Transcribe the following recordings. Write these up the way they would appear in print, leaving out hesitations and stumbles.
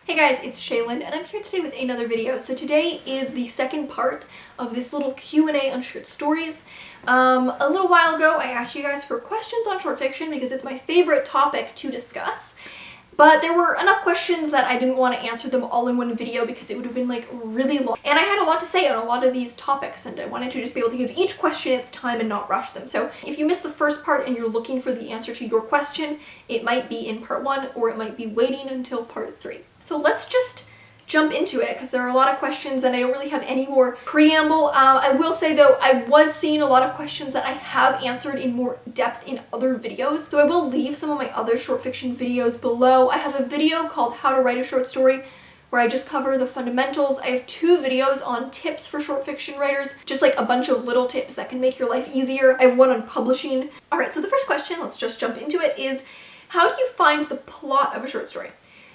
Hey guys, it's Shaylin and I'm here today with another video. So today is the second part of this little Q&A on short stories. A little while ago I asked you guys for questions on short fiction because it's my favorite topic to discuss. But there were enough questions that I didn't want to answer them all in one video because it would have been like really long. And I had a lot to say on a lot of these topics and I wanted to just be able to give each question its time and not rush them. So if you missed the first part and you're looking for the answer to your question, it might be in part 1 or it might be waiting until part 3. So let's just jump into it because there are a lot of questions and I don't really have any more preamble. I will say though, I was seeing a lot of questions that I have answered in more depth in other videos, so I will leave some of my other short fiction videos below. I have a video called How to Write a Short Story where I just cover the fundamentals. I have 2 videos on tips for short fiction writers, just like a bunch of little tips that can make your life easier. I have one on publishing. Alright, so the first question, let's just jump into it, is how do you find the plot of a short story?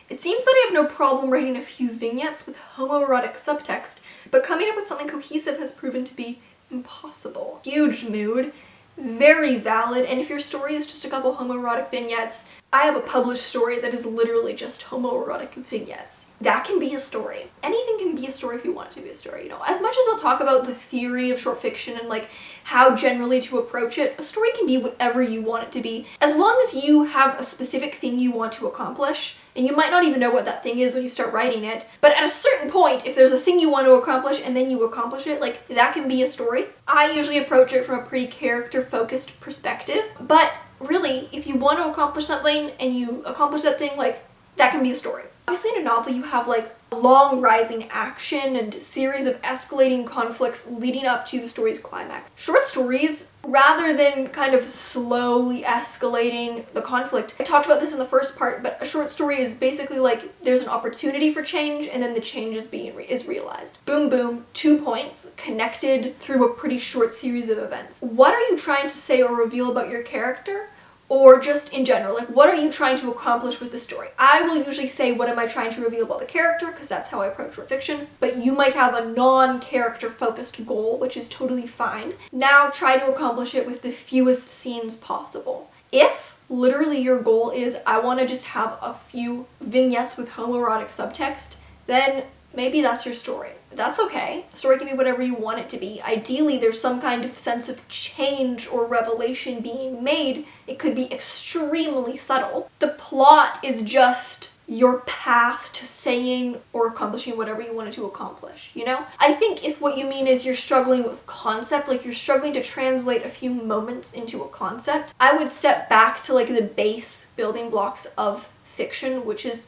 It seems that I have no problem writing a few vignettes with homoerotic subtext, but coming up with something cohesive has proven to be impossible. Huge mood, very valid, and if your story is just a couple homoerotic vignettes, I have a published story that is literally just homoerotic vignettes. That can be a story. Anything can be a story if you want it to be a story, you know. As much as I'll talk about the theory of short fiction and like how generally to approach it, a story can be whatever you want it to be, as long as you have a specific thing you want to accomplish. And you might not even know what that thing is when you start writing it, but at a certain point, if there's a thing you want to accomplish and then you accomplish it, like that can be a story. I usually approach it from a pretty character-focused perspective, but really, if you want to accomplish something and you accomplish that thing, like that can be a story. Obviously in a novel you have like long rising action and a series of escalating conflicts leading up to the story's climax. Short stories, rather than kind of slowly escalating the conflict, I talked about this in the first part, but a short story is basically like there's an opportunity for change and then the change is realized. Boom boom, 2 points connected through a pretty short series of events. What are you trying to say or reveal about your character? Or just in general, like what are you trying to accomplish with the story? I will usually say what am I trying to reveal about the character because that's how I approach short fiction, but you might have a non-character focused goal, which is totally fine. Now try to accomplish it with the fewest scenes possible. If literally your goal is I want to just have a few vignettes with homoerotic subtext, then maybe that's your story. That's okay. A story can be whatever you want it to be. Ideally, there's some kind of sense of change or revelation being made. It could be extremely subtle. The plot is just your path to saying or accomplishing whatever you wanted to accomplish, you know? I think if what you mean is you're struggling with concept, like you're struggling to translate a few moments into a concept, I would step back to like the base building blocks of fiction, which is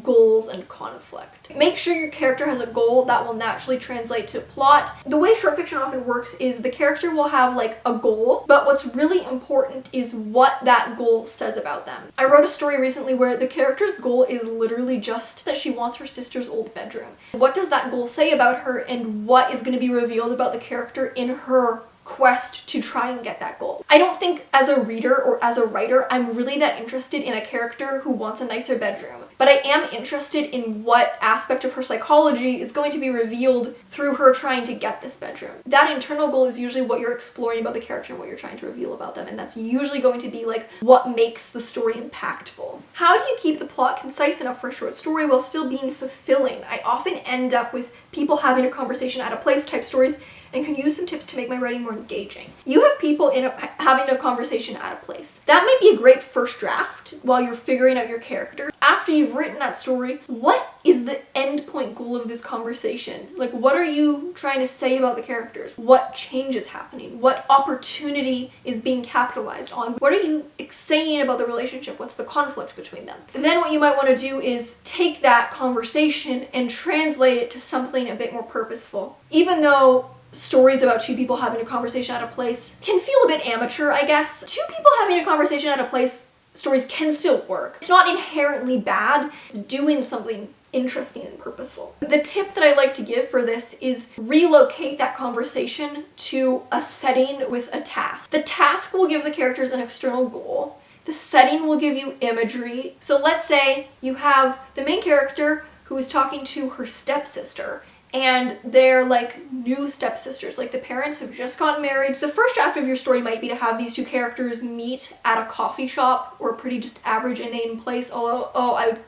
goals and conflict. Make sure your character has a goal that will naturally translate to plot. The way short fiction often works is the character will have like a goal, but what's really important is what that goal says about them. I wrote a story recently where the character's goal is literally just that she wants her sister's old bedroom. What does that goal say about her and what is going to be revealed about the character in her quest to try and get that goal? I don't think as a reader or as a writer I'm really that interested in a character who wants a nicer bedroom, but I am interested in what aspect of her psychology is going to be revealed through her trying to get this bedroom. That internal goal is usually what you're exploring about the character and what you're trying to reveal about them, and that's usually going to be like what makes the story impactful. How do you keep the plot concise enough for a short story while still being fulfilling? I often end up with people having a conversation at a place type stories and can use some tips to make my writing more engaging. You have people having a conversation at a place. That might be a great first draft while you're figuring out your character. After you've written that story, what is the end point goal of this conversation? Like, what are you trying to say about the characters? What change is happening? What opportunity is being capitalized on? What are you saying about the relationship? What's the conflict between them? And then what you might want to do is take that conversation and translate it to something a bit more purposeful. Even though stories about 2 people having a conversation at a place can feel a bit amateur, I guess. 2 people having a conversation at a place stories can still work. It's not inherently bad. It's doing something interesting and purposeful. The tip that I like to give for this is relocate that conversation to a setting with a task. The task will give the characters an external goal. The setting will give you imagery. So let's say you have the main character who is talking to her stepsister, and they're like new stepsisters, like the parents have just gotten married. So the first draft of your story might be to have these 2 characters meet at a coffee shop or a pretty just average inane place, although I would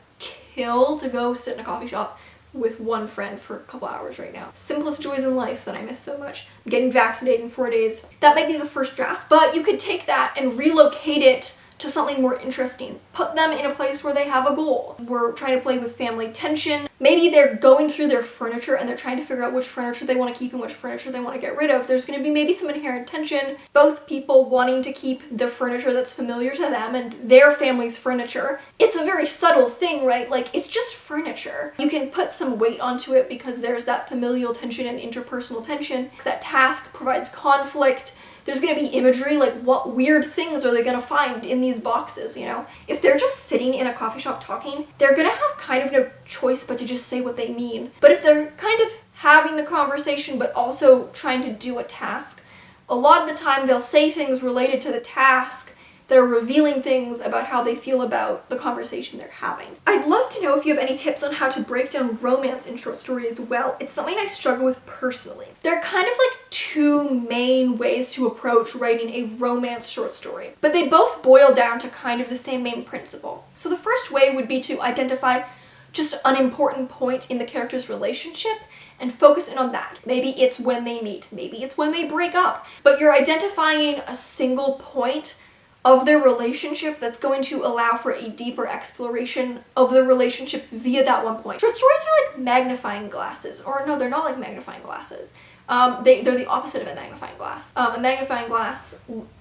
kill to go sit in a coffee shop with one friend for a couple hours right now. Simplest joys in life that I miss so much. I'm getting vaccinated in 4 days. That might be the first draft, but you could take that and relocate it to something more interesting. Put them in a place where they have a goal. We're trying to play with family tension. Maybe they're going through their furniture and they're trying to figure out which furniture they want to keep and which furniture they want to get rid of. There's going to be maybe some inherent tension. Both people wanting to keep the furniture that's familiar to them and their family's furniture. It's a very subtle thing, right? Like, it's just furniture. You can put some weight onto it because there's that familial tension and interpersonal tension. That task provides conflict. There's going to be imagery, like what weird things are they going to find in these boxes, you know? If they're just sitting in a coffee shop talking, they're going to have kind of no choice but to just say what they mean. But if they're kind of having the conversation but also trying to do a task, a lot of the time they'll say things related to the task that are revealing things about how they feel about the conversation they're having. I'd love to know if you have any tips on how to break down romance in short story as well. It's something I struggle with personally. There are kind of like two main ways to approach writing a romance short story, but they both boil down to kind of the same main principle. So the first way would be to identify just an important point in the character's relationship and focus in on that. Maybe it's when they meet, maybe it's when they break up, but you're identifying a single point of their relationship that's going to allow for a deeper exploration of the relationship via that one point. Short stories are like magnifying glasses, or no, they're not like magnifying glasses. They're the opposite of a magnifying glass. A magnifying glass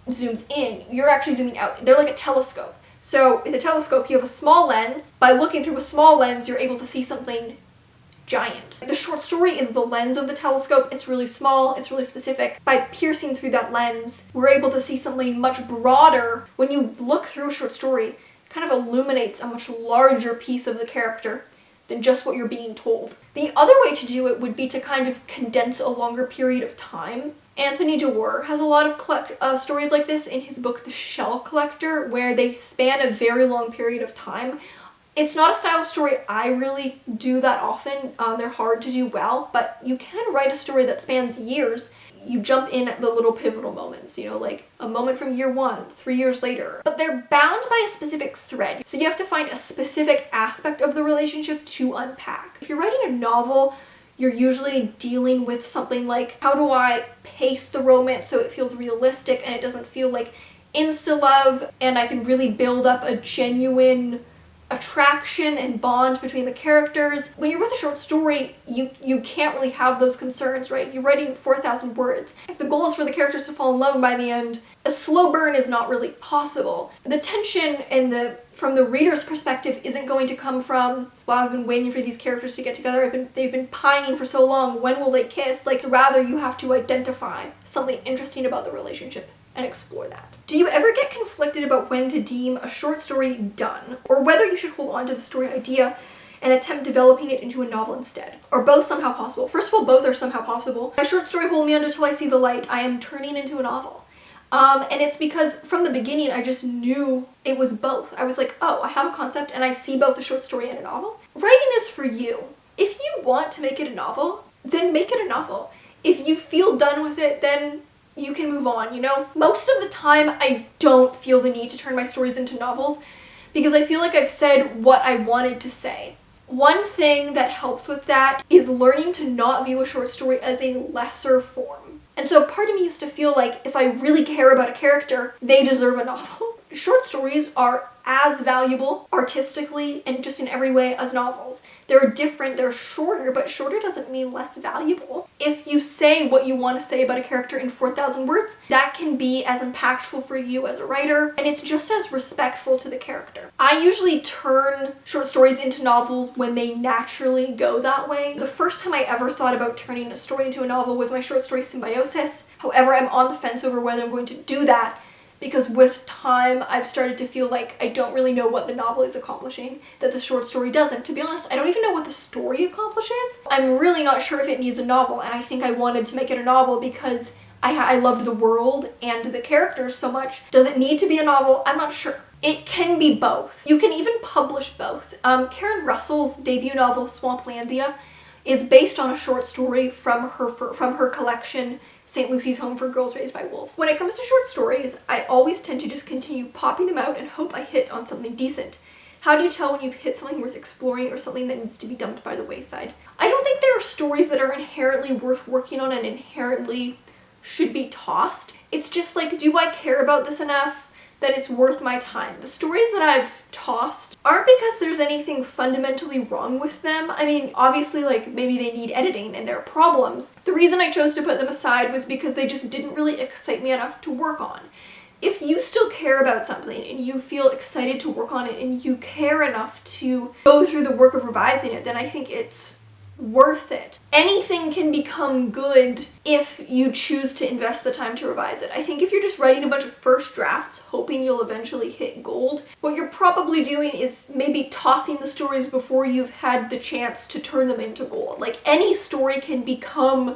zooms in, you're actually zooming out. They're like a telescope. So with a telescope, you have a small lens. By looking through a small lens, you're able to see something giant. The short story is the lens of the telescope. It's really small, it's really specific. By piercing through that lens, we're able to see something much broader. When you look through a short story, it kind of illuminates a much larger piece of the character than just what you're being told. The other way to do it would be to kind of condense a longer period of time. Anthony Dewar has a lot of stories like this in his book, The Shell Collector, where they span a very long period of time. It's not a style of story I really do that often. They're hard to do well, but you can write a story that spans years. You jump in at the little pivotal moments, you know, like a moment from year 1, 3 years later. But they're bound by a specific thread. So you have to find a specific aspect of the relationship to unpack. If you're writing a novel, you're usually dealing with something like, how do I pace the romance so it feels realistic and it doesn't feel like insta-love, and I can really build up a genuine attraction and bond between the characters. When you're with a short story, you can't really have those concerns, right? You're writing 4,000 words. If the goal is for the characters to fall in love by the end, a slow burn is not really possible. The tension and from the reader's perspective isn't going to come from, wow, I've been waiting for these characters to get together. They've been pining for so long. When will they kiss? Like, rather you have to identify something interesting about the relationship and explore that. Do you ever get conflicted about when to deem a short story done, or whether you should hold on to the story idea and attempt developing it into a novel instead? Or both somehow possible? First of all, both are somehow possible. My short story, Hold Me Until I See the Light, I am turning into a novel. And it's because from the beginning, I just knew it was both. I was like, oh, I have a concept and I see both a short story and a novel. Writing is for you. If you want to make it a novel, then make it a novel. If you feel done with it, then you can move on, you know? Most of the time, I don't feel the need to turn my stories into novels because I feel like I've said what I wanted to say. One thing that helps with that is learning to not view a short story as a lesser form. And so part of me used to feel like if I really care about a character, they deserve a novel. Short stories are as valuable artistically and just in every way as novels. They're different, they're shorter, but shorter doesn't mean less valuable. If you say what you want to say about a character in 4,000 words, that can be as impactful for you as a writer, and it's just as respectful to the character. I usually turn short stories into novels when they naturally go that way. The first time I ever thought about turning a story into a novel was my short story Symbiosis. However, I'm on the fence over whether I'm going to do that, because with time, I've started to feel like I don't really know what the novel is accomplishing, that the short story doesn't. To be honest, I don't even know what the story accomplishes. I'm really not sure if it needs a novel, and I think I wanted to make it a novel because I loved the world and the characters so much. Does it need to be a novel? I'm not sure. It can be both. You can even publish both. Karen Russell's debut novel, Swamplandia, is based on a short story from her collection, St. Lucy's Home for Girls Raised by Wolves. When it comes to short stories, I always tend to just continue popping them out and hope I hit on something decent. How do you tell when you've hit something worth exploring or something that needs to be dumped by the wayside? I don't think there are stories that are inherently worth working on and inherently should be tossed. It's just like, do I care about this enough that it's worth my time? The stories that I've tossed aren't because there's anything fundamentally wrong with them. I mean, obviously, like, maybe they need editing and there are problems. The reason I chose to put them aside was because they just didn't really excite me enough to work on. If you still care about something and you feel excited to work on it and you care enough to go through the work of revising it, then I think it's worth it. Anything can become good if you choose to invest the time to revise it. I think if you're just writing a bunch of first drafts hoping you'll eventually hit gold, what you're probably doing is maybe tossing the stories before you've had the chance to turn them into gold. Like, any story can become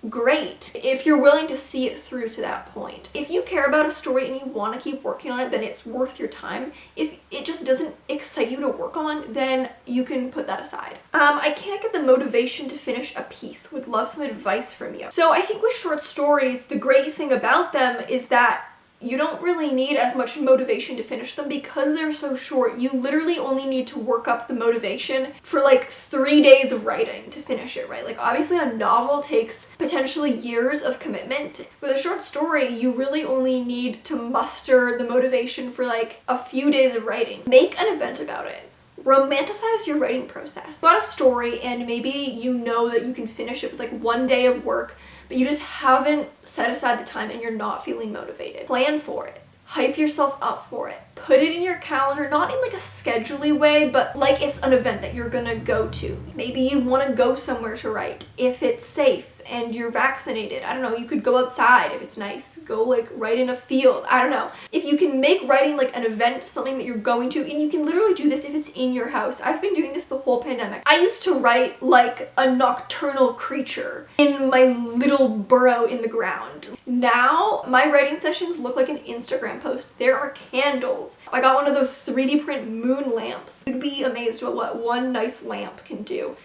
great if you're willing to see it through to that point. If you care about a story and you want to keep working on it, then it's worth your time. If it just doesn't excite you to work on, then you can put that aside. I can't get the motivation to finish a piece. Would love some advice from you. So I think with short stories, the great thing about them is that you don't really need as much motivation to finish them because they're so short. You literally only need to work up the motivation for like 3 days of writing to finish it, right? Like, obviously a novel takes potentially years of commitment. With a short story, you really only need to muster the motivation for like a few days of writing. Make an event about it. Romanticize your writing process. You got a story and maybe you know that you can finish it with like 1 day of work, but you just haven't set aside the time and you're not feeling motivated. Plan for it. Hype yourself up for it. Put it in your calendar, not in like a schedule-y way, but like it's an event that you're gonna go to. Maybe you want to go somewhere to write. If it's safe and you're vaccinated, I don't know, you could go outside if it's nice. Go like write in a field, I don't know. If you can make writing like an event, something that you're going to, and you can literally do this if it's in your house. I've been doing this the whole pandemic. I used to write like a nocturnal creature in my little burrow in the ground. Now, my writing sessions look like an Instagram post. There are candles. I got one of those 3D print moon lamps. You'd be amazed at what one nice lamp can do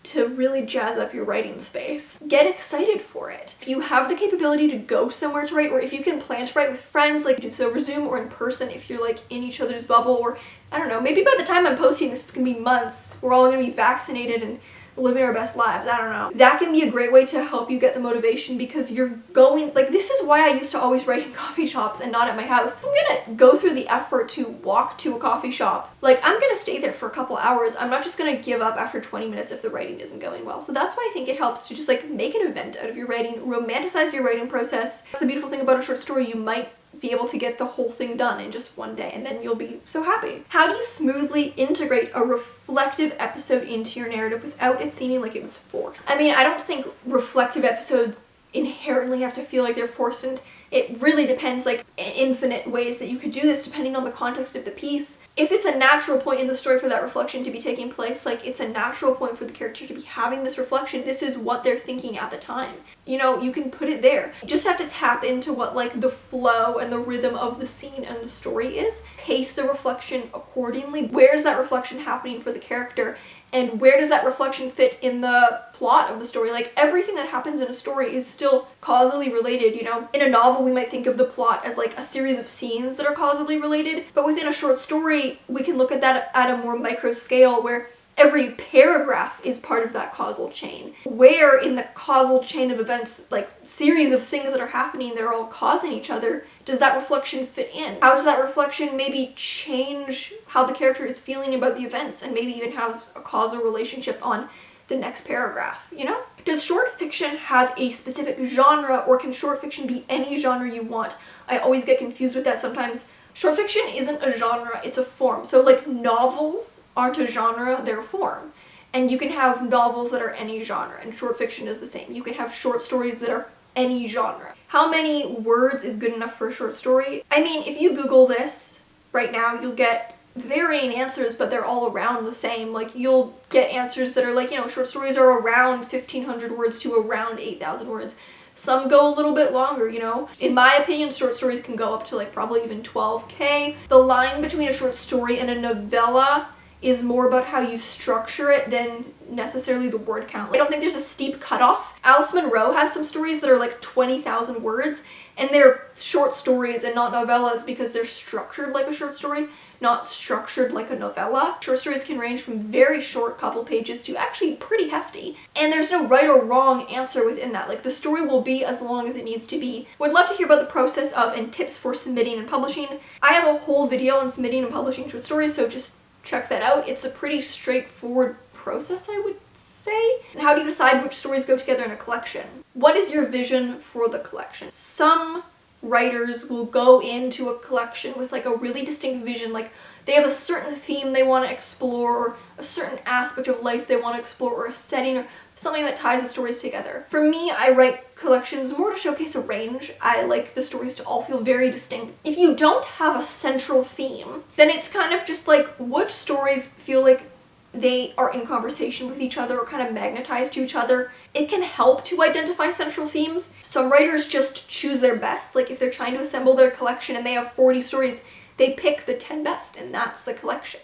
to really jazz up your writing space. Get excited for it. If you have the capability to go somewhere to write, or if you can plan to write with friends, like do so over Zoom or in person if you're like in each other's bubble, or I don't know, maybe by the time I'm posting this, it's gonna be months. We're all gonna be vaccinated and living our best lives, I don't know. That can be a great way to help you get the motivation because you're going, like, this is why I used to always write in coffee shops and not at my house. I'm gonna go through the effort to walk to a coffee shop. Like, I'm gonna stay there for a couple hours. I'm not just gonna give up after 20 minutes if the writing isn't going well. So that's why I think it helps to just like make an event out of your writing, romanticize your writing process. That's the beautiful thing about a short story. You might be able to get the whole thing done in just 1 day and then you'll be so happy. How do you smoothly integrate a reflective episode into your narrative without it seeming like it was forced? I mean, I don't think reflective episodes inherently have to feel like they're forced, and it really depends, like infinite ways that you could do this depending on the context of the piece. If it's a natural point in the story for that reflection to be taking place, like it's a natural point for the character to be having this reflection, this is what they're thinking at the time. You know, you can put it there. You just have to tap into what like the flow and the rhythm of the scene and the story is. Pace the reflection accordingly. Where's that reflection happening for the character? And where does that reflection fit in the plot of the story? Like, everything that happens in a story is still causally related, you know? In a novel, we might think of the plot as like a series of scenes that are causally related, but within a short story, we can look at that at a more micro scale where every paragraph is part of that causal chain. Where in the causal chain of events, like series of things that are happening that are all causing each other, does that reflection fit in? How does that reflection maybe change how the character is feeling about the events and maybe even have a causal relationship on the next paragraph, you know? Does short fiction have a specific genre, or can short fiction be any genre you want? I always get confused with that sometimes. Short fiction isn't a genre, it's a form. So like novels aren't a genre, they're a form. And you can have novels that are any genre, and short fiction is the same. You can have short stories that are any genre. How many words is good enough for a short story? I mean, if you Google this right now, you'll get varying answers, but they're all around the same. Like, you'll get answers that are like, you know, short stories are around 1,500 words to around 8,000 words. Some go a little bit longer, you know? In my opinion, short stories can go up to like probably even 12K. The line between a short story and a novella is more about how you structure it than necessarily the word count. I don't think there's a steep cutoff. Alice Munro has some stories that are like 20,000 words, and they're short stories and not novellas because they're structured like a short story. not structured like a novella. Short stories can range from very short couple pages to actually pretty hefty. And there's no right or wrong answer within that. Like, the story will be as long as it needs to be. Would love to hear about the process of and tips for submitting and publishing. I have a whole video on submitting and publishing short stories, so just check that out. It's a pretty straightforward process, I would say. And how do you decide which stories go together in a collection? What is your vision for the collection? Some writers will go into a collection with like a really distinct vision, like they have a certain theme they want to explore, or a certain aspect of life they want to explore, or a setting, or something that ties the stories together. For me, I write collections more to showcase a range. I like the stories to all feel very distinct. If you don't have a central theme, then it's kind of just like which stories feel like they are in conversation with each other or kind of magnetized to each other. It can help to identify central themes. Some writers just choose their best. Like if they're trying to assemble their collection and they have 40 stories, they pick the 10 best and that's the collection.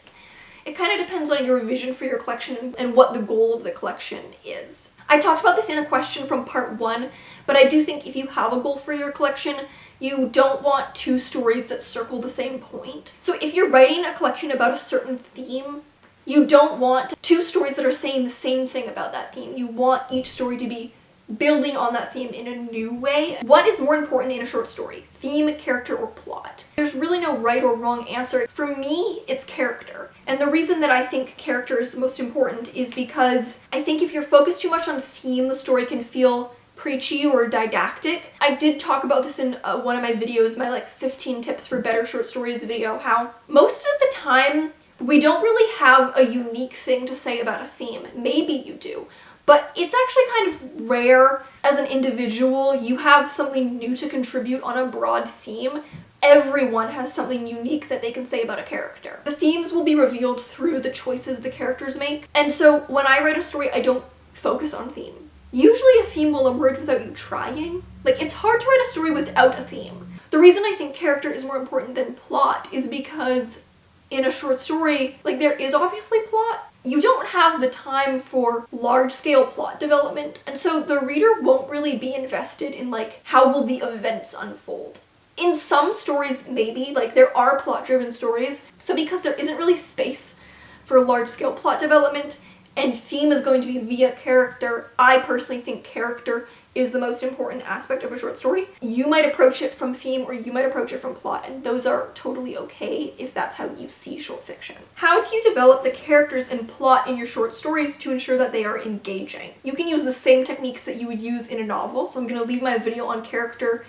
It kind of depends on your vision for your collection and what the goal of the collection is. I talked about this in a question from part 1, but I do think if you have a goal for your collection, you don't want 2 stories that circle the same point. So if you're writing a collection about a certain theme, you don't want 2 stories that are saying the same thing about that theme. You want each story to be building on that theme in a new way. What is more important in a short story? Theme, character, or plot? There's really no right or wrong answer. For me, it's character. And the reason that I think character is the most important is because I think if you're focused too much on theme, the story can feel preachy or didactic. I did talk about this in one of my videos, my like 15 tips for better short stories video, how most of the time we don't really have a unique thing to say about a theme. Maybe you do, but it's actually kind of rare. As an individual, you have something new to contribute on a broad theme. Everyone has something unique that they can say about a character. The themes will be revealed through the choices the characters make. And so when I write a story, I don't focus on theme. Usually a theme will emerge without you trying. Like, it's hard to write a story without a theme. The reason I think character is more important than plot is because in a short story, like, there is obviously plot. You don't have the time for large-scale plot development, and so the reader won't really be invested in, like, how will the events unfold. In some stories, maybe, like, there are plot-driven stories, so because there isn't really space for large-scale plot development, and theme is going to be via character, I personally think character is the most important aspect of a short story. You might approach it from theme or you might approach it from plot, and those are totally okay if that's how you see short fiction. How do you develop the characters and plot in your short stories to ensure that they are engaging? You can use the same techniques that you would use in a novel, so I'm going to leave my video on character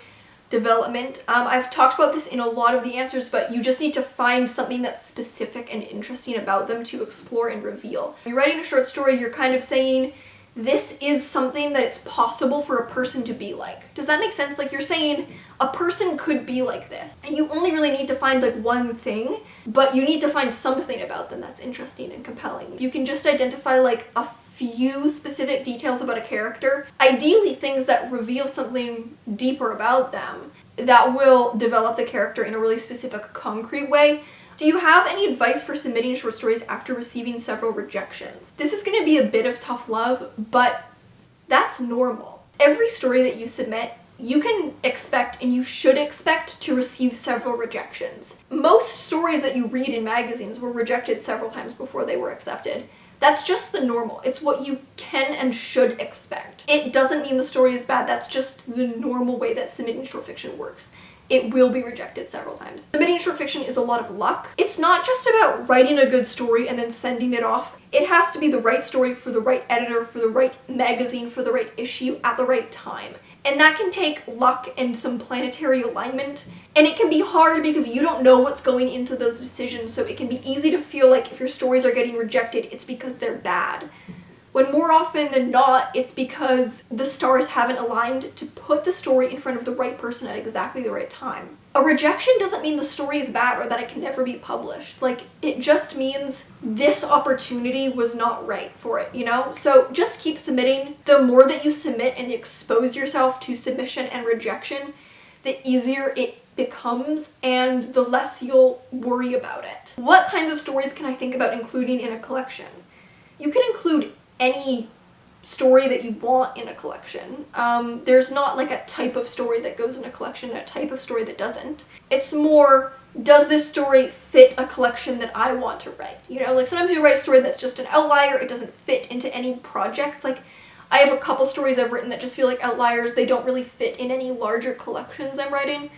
development. I've talked about this in a lot of the answers, but you just need to find something that's specific and interesting about them to explore and reveal. When you're writing a short story, you're kind of saying, this is something that it's possible for a person to be like. Does that make sense? Like, you're saying a person could be like this, and you only really need to find like one thing, but you need to find something about them that's interesting and compelling. You can just identify like a few specific details about a character, ideally things that reveal something deeper about them that will develop the character in a really specific, concrete way. Do you have any advice for submitting short stories after receiving several rejections? This is going to be a bit of tough love, but that's normal. Every story that you submit, you can expect and you should expect to receive several rejections. Most stories that you read in magazines were rejected several times before they were accepted. That's just the normal. It's what you can and should expect. It doesn't mean the story is bad. That's just the normal way that submitting short fiction works. It will be rejected several times. Submitting short fiction is a lot of luck. It's not just about writing a good story and then sending it off. It has to be the right story for the right editor, for the right magazine, for the right issue at the right time. And that can take luck and some planetary alignment. And it can be hard because you don't know what's going into those decisions, so it can be easy to feel like if your stories are getting rejected, it's because they're bad. When more often than not, it's because the stars haven't aligned to put the story in front of the right person at exactly the right time. A rejection doesn't mean the story is bad or that it can never be published. Like, it just means this opportunity was not right for it, you know? So just keep submitting. The more that you submit and expose yourself to submission and rejection, the easier it becomes and the less you'll worry about it. What kinds of stories can I think about including in a collection? You can include any story that you want in a collection. There's not like a type of story that goes in a collection and a type of story that doesn't. It's more does this story fit a collection that I want to write? You know, like sometimes you write a story that's just an outlier, it doesn't fit into any projects. Like I have a couple stories I've written that just feel like outliers, they don't really fit in any larger collections I'm writing.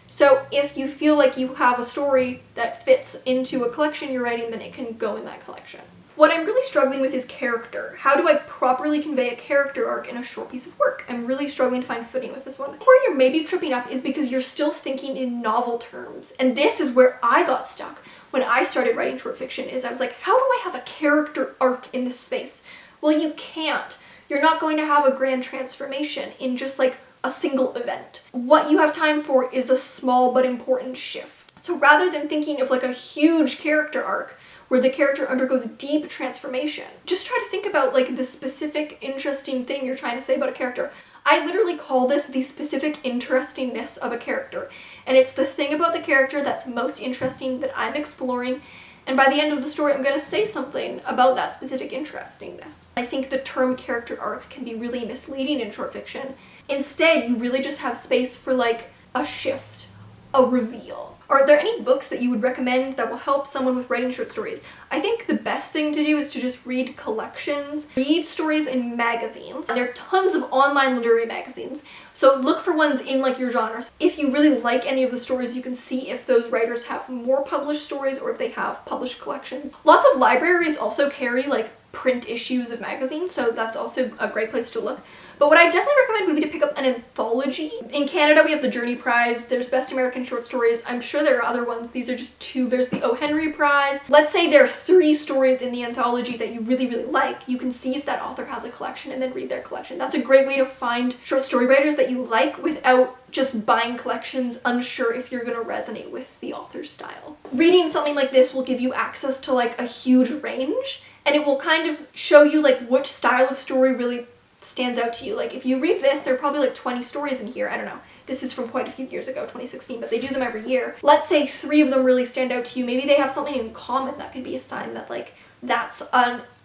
So if you feel like you have a story that fits into a collection you're writing, then it can go in that collection. What I'm really struggling with is character. How do I properly convey a character arc in a short piece of work? I'm really struggling to find footing with this one. Where you're maybe tripping up is because you're still thinking in novel terms. And this is where I got stuck when I started writing short fiction, is I was like, how do I have a character arc in this space? Well, you can't. You're not going to have a grand transformation in just like a single event. What you have time for is a small but important shift. So rather than thinking of like a huge character arc where the character undergoes deep transformation, just try to think about like the specific interesting thing you're trying to say about a character. I literally call this the specific interestingness of a character. And it's the thing about the character that's most interesting that I'm exploring. And by the end of the story, I'm going to say something about that specific interestingness. I think the term character arc can be really misleading in short fiction. Instead, you really just have space for like a shift, a reveal. Are there any books that you would recommend that will help someone with writing short stories? I think the best thing to do is to just read collections, read stories in magazines. There are tons of online literary magazines, so look for ones in like your genres. If you really like any of the stories, you can see if those writers have more published stories or if they have published collections. Lots of libraries also carry like print issues of magazines, so that's also a great place to look. But what I definitely recommend would be to pick up an anthology. In Canada, we have the Journey Prize, there's Best American Short Stories. I'm sure there are other ones, these are just two. There's the O. Henry Prize. Let's say there are 3 stories in the anthology that you really, really like. You can see if that author has a collection and then read their collection. That's a great way to find short story writers that you like without just buying collections unsure if you're going to resonate with the author's style. Reading something like this will give you access to like a huge range, and it will kind of show you like which style of story really stands out to you. Like if you read this, there are probably like 20 stories in here. I don't know. This is from quite a few years ago, 2016, but they do them every year. Let's say 3 of them really stand out to you. Maybe they have something in common that could be a sign that like that's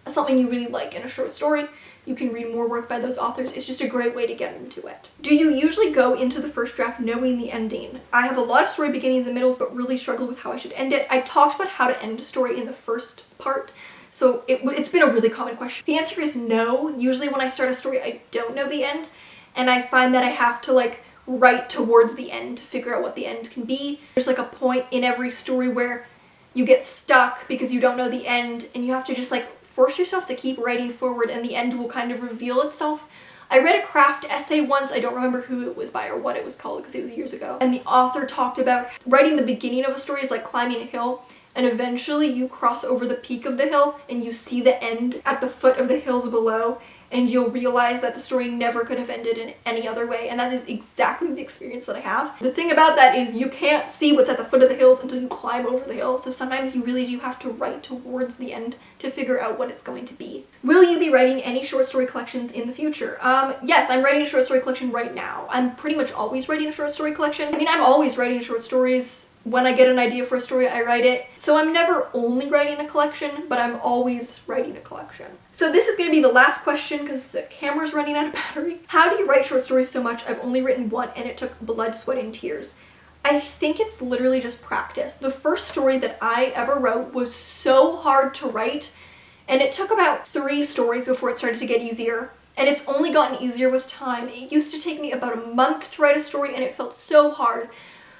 something you really like in a short story. You can read more work by those authors. It's just a great way to get into it. Do you usually go into the first draft knowing the ending? I have a lot of story beginnings and middles, but really struggle with how I should end it. I talked about how to end a story in the first part, so it's been a really common question. The answer is no. Usually when I start a story, I don't know the end, and I find that I have to like write towards the end to figure out what the end can be. There's like a point in every story where you get stuck because you don't know the end, and you have to just like force yourself to keep writing forward, and the end will kind of reveal itself. I read a craft essay once, I don't remember who it was by or what it was called because it was years ago, and the author talked about writing the beginning of a story is like climbing a hill, and eventually you cross over the peak of the hill and you see the end at the foot of the hills below, and you'll realize that the story never could have ended in any other way, and that is exactly the experience that I have. The thing about that is you can't see what's at the foot of the hills until you climb over the hill, so sometimes you really do have to write towards the end to figure out what it's going to be. Will you be writing any short story collections in the future? Yes, I'm writing a short story collection right now. I'm pretty much always writing a short story collection. I mean, I'm always writing short stories. When I get an idea for a story, I write it. So I'm never only writing a collection, but I'm always writing a collection. So this is going to be the last question because the camera's running out of battery. How do you write short stories so much? I've only written one and it took blood, sweat, and tears. I think it's literally just practice. The first story that I ever wrote was so hard to write, and it took about 3 stories before it started to get easier. And it's only gotten easier with time. It used to take me about a month to write a story, and it felt so hard.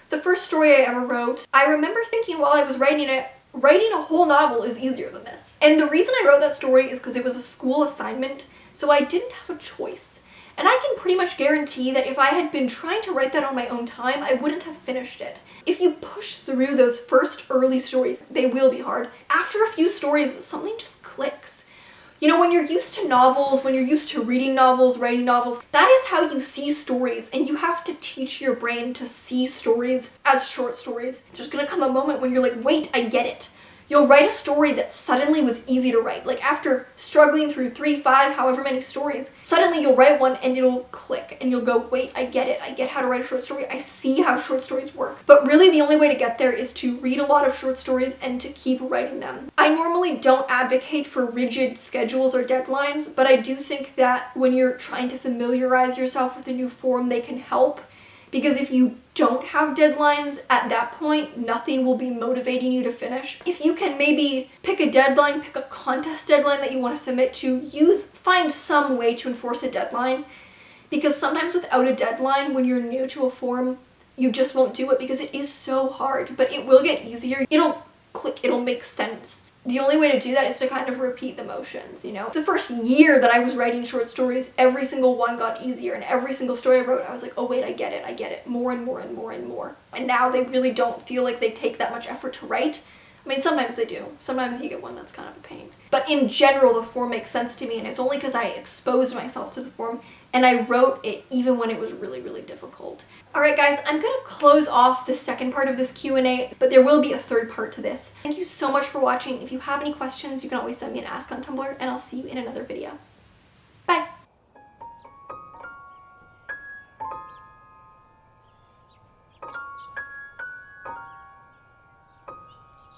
The first story I ever wrote, I remember thinking while I was writing it, writing a whole novel is easier than this. And the reason I wrote that story is because it was a school assignment, so I didn't have a choice. And I can pretty much guarantee that if I had been trying to write that on my own time, I wouldn't have finished it. If you push through those first early stories, they will be hard. After a few stories, something just clicks. You know, when you're used to novels, when you're used to reading novels, writing novels, that is how you see stories, and you have to teach your brain to see stories as short stories. There's gonna come a moment when you're like, wait, I get it. You'll write a story that suddenly was easy to write. Like after struggling through 3, 5, however many stories, suddenly you'll write one and it'll click and you'll go, wait, I get it. I get how to write a short story. I see how short stories work. But really the only way to get there is to read a lot of short stories and to keep writing them. I normally don't advocate for rigid schedules or deadlines, but I do think that when you're trying to familiarize yourself with a new form, they can help. because if you don't have deadlines at that point, nothing will be motivating you to finish. If you can maybe pick a deadline, pick a contest deadline that you want to submit to, find some way to enforce a deadline, because sometimes without a deadline, when you're new to a form, you just won't do it because it is so hard, but it will get easier. It'll click, it'll make sense. The only way to do that is to kind of repeat the motions, you know? The first year that I was writing short stories, every single one got easier, and every single story I wrote, I was like, oh wait, I get it, more and more and more and more. And now they really don't feel like they take that much effort to write. I mean, sometimes they do. Sometimes you get one that's kind of a pain. But in general, the form makes sense to me, and it's only because I exposed myself to the form and I wrote it even when it was really, really difficult. Alright guys, I'm gonna close off the second part of this Q&A, but there will be a third part to this. Thank you so much for watching. If you have any questions, you can always send me an ask on Tumblr, and I'll see you in another video. Bye!